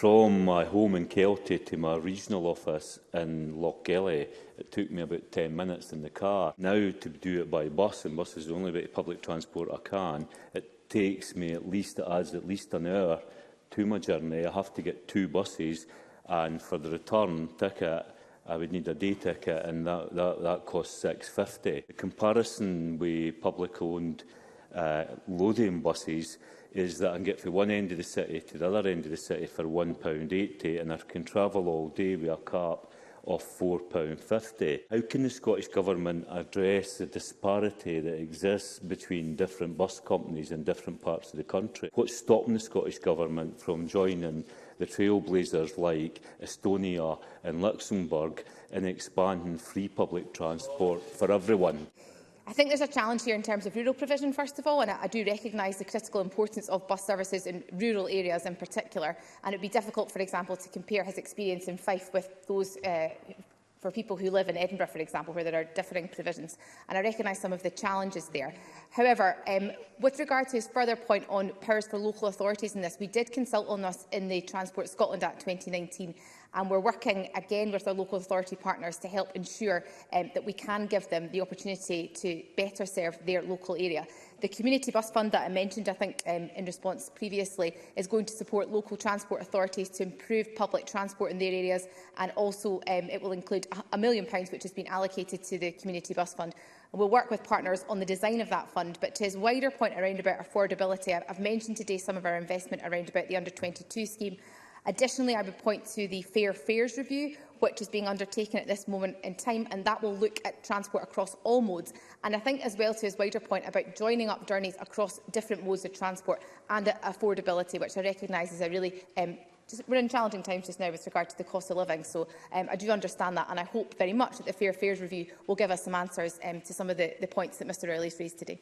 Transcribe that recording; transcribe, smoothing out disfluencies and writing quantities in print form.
From my home in Kelty to my regional office in Lochgelly, it took me about 10 minutes in the car. Now, to do it by bus, and bus is the only bit of public transport I can, it takes me it adds at least an hour to my journey. I have to get 2 buses, and for the return ticket, I would need a day ticket, and that costs £6.50. The comparison with public-owned loading buses is that I can get from one end of the city to the other end of the city for £1.80, and I can travel all day with a cap of £4.50. How can the Scottish Government address the disparity that exists between different bus companies in different parts of the country? What's stopping the Scottish Government from joining the trailblazers like Estonia and Luxembourg in expanding free public transport for everyone? I think there's a challenge here in terms of rural provision, first of all, and I do recognise the critical importance of bus services in rural areas in particular. And it would be difficult, for example, to compare his experience in Fife with those for people who live in Edinburgh, for example, where there are differing provisions. And I recognise some of the challenges there. However, with regard to his further point on powers for local authorities in this, we did consult on this in the Transport Scotland Act 2019, and we're working again with our local authority partners to help ensure that we can give them the opportunity to better serve their local area. The community bus fund that I mentioned, I think, in response previously, is going to support local transport authorities to improve public transport in their areas, and also it will include £1 million, which has been allocated to the community bus fund. We'll work with partners on the design of that fund, but to his wider point around about affordability, I've mentioned today some of our investment around about the Under-22 scheme. Additionally, I would point to the Fair Fares Review, which is being undertaken at this moment in time, and that will look at transport across all modes. And I think, as well, to his wider point about joining up journeys across different modes of transport and affordability, which I recognise is a really we're in challenging times just now with regard to the cost of living, so I do understand that, and I hope very much that the Fair Fares Review will give us some answers to some of the points that Mr Rowley's raised today.